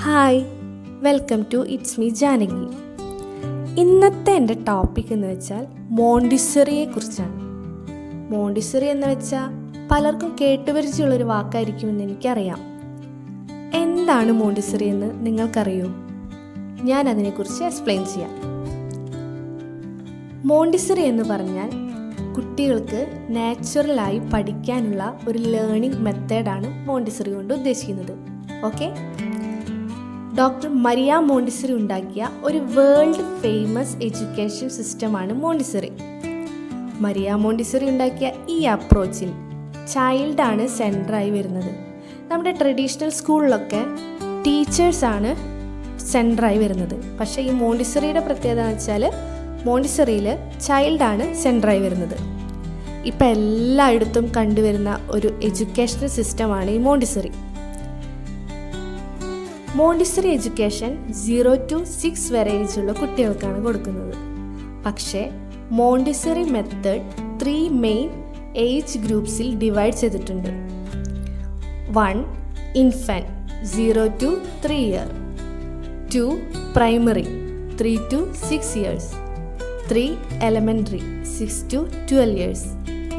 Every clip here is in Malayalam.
Hi, welcome to it's me Janaki. ഇന്നത്തെ എൻ്റെ ടോപ്പിക് എന്ന് വെച്ചാൽ മോണ്ടിസറിയെ കുറിച്ചാണ്. മോണ്ടിസറി എന്ന് വെച്ചാൽ പലർക്കും കേട്ടുപരിചയമുള്ളൊരു വാക്കായിരിക്കുമെന്ന് എനിക്കറിയാം. എന്താണ് മോണ്ടിസറി എന്ന് നിങ്ങൾക്കറിയോ? ഞാൻ അതിനെക്കുറിച്ച് എക്സ്പ്ലെയിൻ ചെയ്യാം. മോണ്ടിസറി എന്ന് പറഞ്ഞാൽ കുട്ടികൾക്ക് നാച്ചുറലായി പഠിക്കാനുള്ള ഒരു ലേണിംഗ് മെത്തേഡാണ് മോണ്ടിസറി കൊണ്ട് ഉദ്ദേശിക്കുന്നത്. ഓക്കെ, ഡോക്ടർ മരിയ മോണ്ടിസറി ഉണ്ടാക്കിയ ഒരു വേൾഡ് ഫേമസ് എഡ്യൂക്കേഷൻ സിസ്റ്റമാണ് മോണ്ടിസറി. മരിയ മോണ്ടിസറി ഉണ്ടാക്കിയ ഈ അപ്രോച്ചിൽ ചൈൽഡാണ് സെൻറ്ററായി വരുന്നത്. നമ്മുടെ ട്രഡീഷണൽ സ്കൂളിലൊക്കെ ടീച്ചേഴ്സാണ് സെൻറ്ററായി വരുന്നത്. പക്ഷേ ഈ മോണ്ടിസറിയുടെ പ്രത്യേകത എന്ന് വെച്ചാൽ മോണ്ടിസറിയിൽ ചൈൽഡാണ് സെൻറ്ററായി വരുന്നത്. ഇപ്പം എല്ലായിടത്തും കണ്ടുവരുന്ന ഒരു എഡ്യൂക്കേഷണൽ സിസ്റ്റമാണ് ഈ മോണ്ടിസറി. മോണ്ടിസറി എഡ്യൂക്കേഷൻ 0 to 6 വരെ ഏജുള്ള കുട്ടികൾക്കാണ് കൊടുക്കുന്നത്. പക്ഷേ മോണ്ടിസറി മെത്തേഡ് 3 മെയിൻ ഏജ് ഗ്രൂപ്പ്സിൽ ഡിവൈഡ് ചെയ്തിട്ടുണ്ട്. 1. Infant 0 to 3 year. 2. Primary 3 to 6 years. 3. Elementary 6 to 12 years.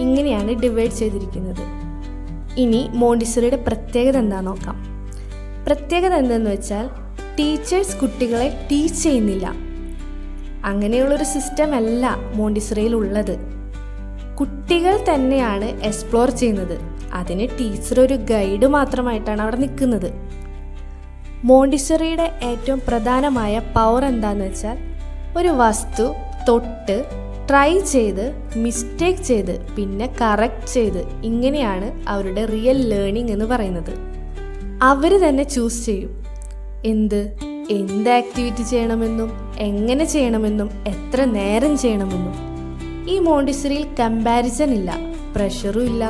ഇങ്ങനെയാണ് ഡിവൈഡ് ചെയ്തിരിക്കുന്നത്. ഇനി മോണ്ടിസറിയുടെ പ്രത്യേകത എന്താണെന്ന് നോക്കാം. പ്രത്യേകത എന്തെന്ന് വെച്ചാൽ ടീച്ചേഴ്സ് കുട്ടികളെ ടീച്ച് ചെയ്യുന്നില്ല. അങ്ങനെയുള്ളൊരു സിസ്റ്റം അല്ല മോണ്ടിസറിയിൽ ഉള്ളത്. കുട്ടികൾ തന്നെയാണ് എക്സ്പ്ലോർ ചെയ്യുന്നത്. അതിന് ടീച്ചർ ഒരു ഗൈഡ് മാത്രമായിട്ടാണ് അവിടെ നിൽക്കുന്നത്. മോണ്ടിസറിയുടെ ഏറ്റവും പ്രധാനമായ പവർ എന്താണെന്ന് വെച്ചാൽ ഒരു വസ്തു തൊട്ട് ട്രൈ ചെയ്ത് മിസ്റ്റേക്ക് ചെയ്ത് പിന്നെ കറക്റ്റ് ചെയ്ത് ഇങ്ങനെയാണ് അവരുടെ റിയൽ ലേണിംഗ് എന്ന് പറയുന്നത്. അവർ തന്നെ ചൂസ് ചെയ്യും എന്ത് ആക്ടിവിറ്റി ചെയ്യണമെന്നും എങ്ങനെ ചെയ്യണമെന്നും എത്ര നേരം ചെയ്യണമെന്നും. ഈ മോണ്ടിസറിയിൽ കമ്പാരിസൺ ഇല്ല, പ്രഷറും ഇല്ല.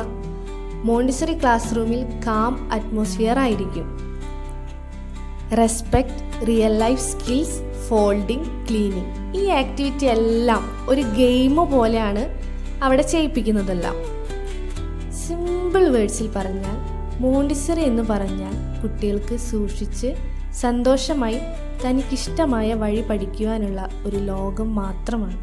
മോണ്ടിസറി ക്ലാസ് റൂമിൽ കാം അറ്റ്മോസ്ഫിയർ ആയിരിക്കും. Respect, real life skills, folding, cleaning, ഈ ആക്ടിവിറ്റി എല്ലാം ഒരു ഗെയിം പോലെയാണ് അവിടെ ചെയ്യിപ്പിക്കുന്നതെല്ലാം. സിമ്പിൾ വേർഡ്സിൽ പറഞ്ഞാൽ മോണ്ടിസറി എന്ന് പറഞ്ഞാൽ കുട്ടികൾക്ക് സൂക്ഷിച്ച് സന്തോഷമായി തനിക്കിഷ്ടമായ വഴി പഠിക്കുവാനുള്ള ഒരു ലോകം മാത്രമാണ്.